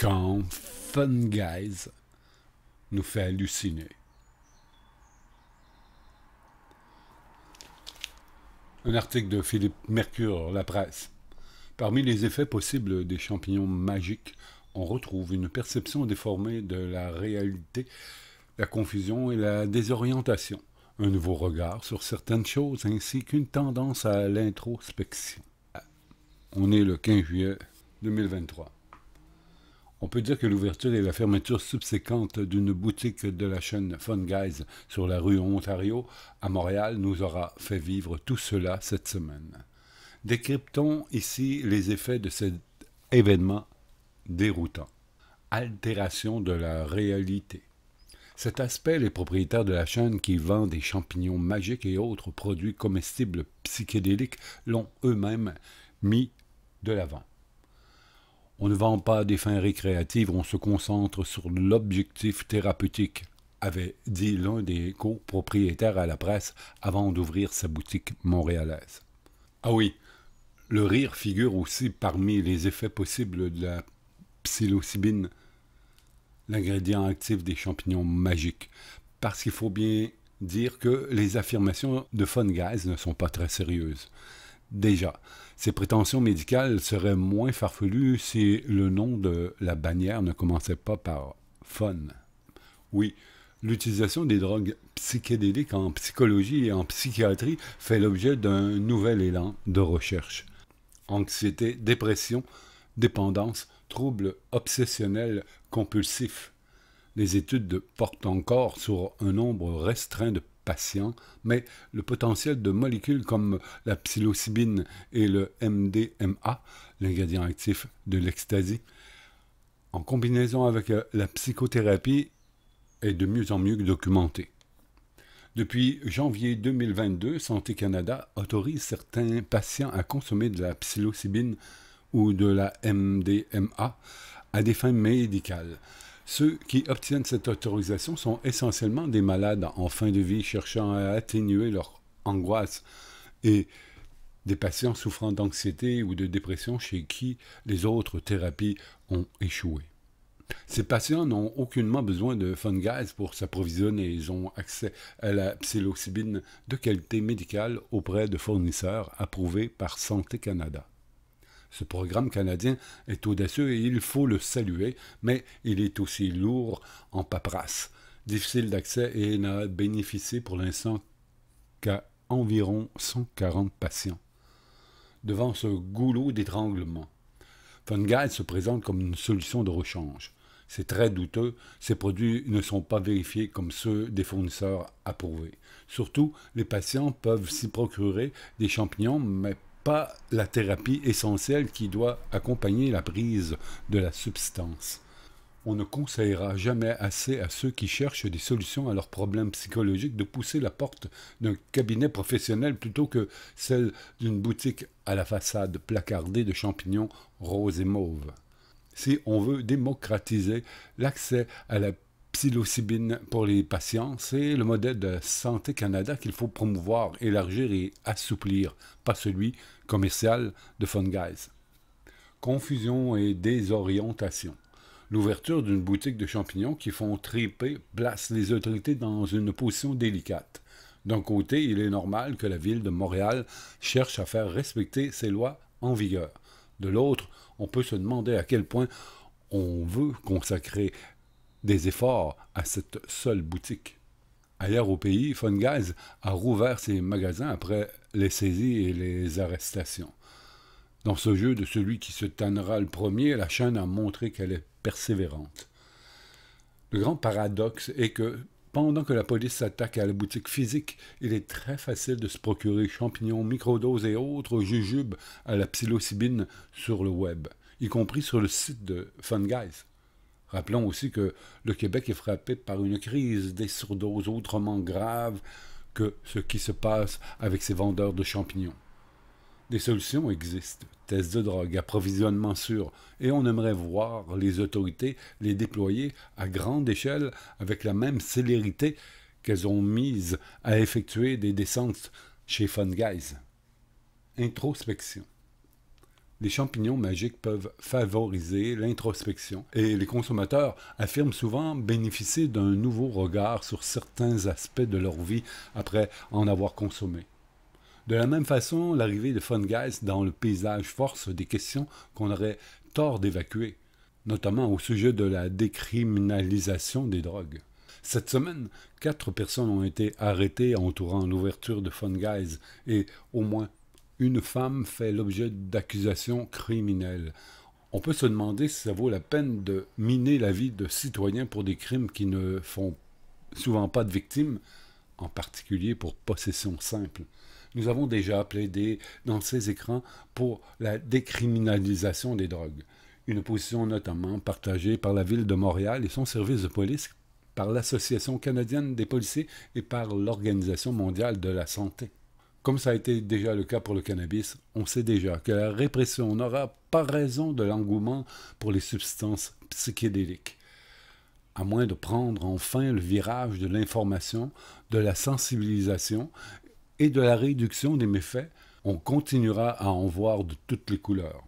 quand Fun Guys nous fait halluciner. Un article de Philippe Mercure, La Presse. Parmi les effets possibles des champignons magiques, on retrouve une perception déformée de la réalité, la confusion et la désorientation, un nouveau regard sur certaines choses ainsi qu'une tendance à l'introspection. On est le 15 juillet 2023. On peut dire que l'ouverture et la fermeture subséquente d'une boutique de la chaîne Fun Guys sur la rue Ontario à Montréal nous aura fait vivre tout cela cette semaine. Décryptons ici les effets de cet événement déroutant. Altération de la réalité. Cet aspect, les propriétaires de la chaîne qui vend des champignons magiques et autres produits comestibles psychédéliques l'ont eux-mêmes mis de l'avant. On ne vend pas des fins récréatives, on se concentre sur l'objectif thérapeutique, avait dit l'un des copropriétaires à la presse avant d'ouvrir sa boutique montréalaise. Ah oui, le rire figure aussi parmi les effets possibles de la psilocybine, l'ingrédient actif des champignons magiques, parce qu'il faut bien dire que les affirmations de Fun Guys ne sont pas très sérieuses. Déjà, ces prétentions médicales seraient moins farfelues si le nom de la bannière ne commençait pas par « fun ». Oui, l'utilisation des drogues psychédéliques en psychologie et en psychiatrie fait l'objet d'un nouvel élan de recherche. Anxiété, dépression, dépendance, troubles obsessionnels compulsifs. Les études portent encore sur un nombre restreint de patients, mais le potentiel de molécules comme la psilocybine et le MDMA, l'ingrédient actif de l'ecstasy, en combinaison avec la psychothérapie, est de mieux en mieux documenté. Depuis janvier 2022, Santé Canada autorise certains patients à consommer de la psilocybine ou de la MDMA à des fins médicales. Ceux qui obtiennent cette autorisation sont essentiellement des malades en fin de vie cherchant à atténuer leur angoisse et des patients souffrant d'anxiété ou de dépression chez qui les autres thérapies ont échoué. Ces patients n'ont aucunement besoin de Fun Guys pour s'approvisionner. Ils ont accès à la psilocybine de qualité médicale auprès de fournisseurs approuvés par Santé Canada. Ce programme canadien est audacieux et il faut le saluer, mais il est aussi lourd en paperasse, difficile d'accès et n'a bénéficié pour l'instant qu'à environ 140 patients. Devant ce goulot d'étranglement, Fun Guys se présente comme une solution de rechange. C'est très douteux, ces produits ne sont pas vérifiés comme ceux des fournisseurs approuvés. Surtout, les patients peuvent s'y procurer des champignons, mais pas la thérapie essentielle qui doit accompagner la prise de la substance. On ne conseillera jamais assez à ceux qui cherchent des solutions à leurs problèmes psychologiques de pousser la porte d'un cabinet professionnel plutôt que celle d'une boutique à la façade placardée de champignons roses et mauves. Si on veut démocratiser l'accès à la psilocybine pour les patients, c'est le modèle de Santé Canada qu'il faut promouvoir, élargir et assouplir, pas celui commercial de Fun Guys. Confusion et désorientation. L'ouverture d'une boutique de champignons qui font triper place les autorités dans une position délicate. D'un côté, il est normal que la ville de Montréal cherche à faire respecter ses lois en vigueur. De l'autre, on peut se demander à quel point on veut consacrer des efforts à cette seule boutique. Ailleurs au pays, Fun Guys a rouvert ses magasins après les saisies et les arrestations. Dans ce jeu de celui qui se tannera le premier, la chaîne a montré qu'elle est persévérante. Le grand paradoxe est que, pendant que la police s'attaque à la boutique physique, il est très facile de se procurer champignons, microdoses et autres jujubes à la psilocybine sur le web, y compris sur le site de Fun Guys. Rappelons aussi que le Québec est frappé par une crise des surdoses autrement grave que ce qui se passe avec ces vendeurs de champignons. Des solutions existent, tests de drogue, approvisionnement sûr, et on aimerait voir les autorités les déployer à grande échelle avec la même célérité qu'elles ont mise à effectuer des descentes chez Fun Guys. Introspection. Les champignons magiques peuvent favoriser l'introspection et les consommateurs affirment souvent bénéficier d'un nouveau regard sur certains aspects de leur vie après en avoir consommé. De la même façon, l'arrivée de Fungeist dans le paysage force des questions qu'on aurait tort d'évacuer, notamment au sujet de la décriminalisation des drogues. Cette semaine, 4 personnes ont été arrêtées entourant l'ouverture de Fungeist et au moins une femme fait l'objet d'accusations criminelles. On peut se demander si ça vaut la peine de miner la vie de citoyens pour des crimes qui ne font souvent pas de victimes, en particulier pour possession simple. Nous avons déjà plaidé dans ces écrans pour la décriminalisation des drogues, une position notamment partagée par la Ville de Montréal et son service de police, par l'Association canadienne des policiers et par l'Organisation mondiale de la santé. Comme ça a été déjà le cas pour le cannabis, on sait déjà que la répression n'aura pas raison de l'engouement pour les substances psychédéliques. À moins de prendre enfin le virage de l'information, de la sensibilisation et de la réduction des méfaits, on continuera à en voir de toutes les couleurs.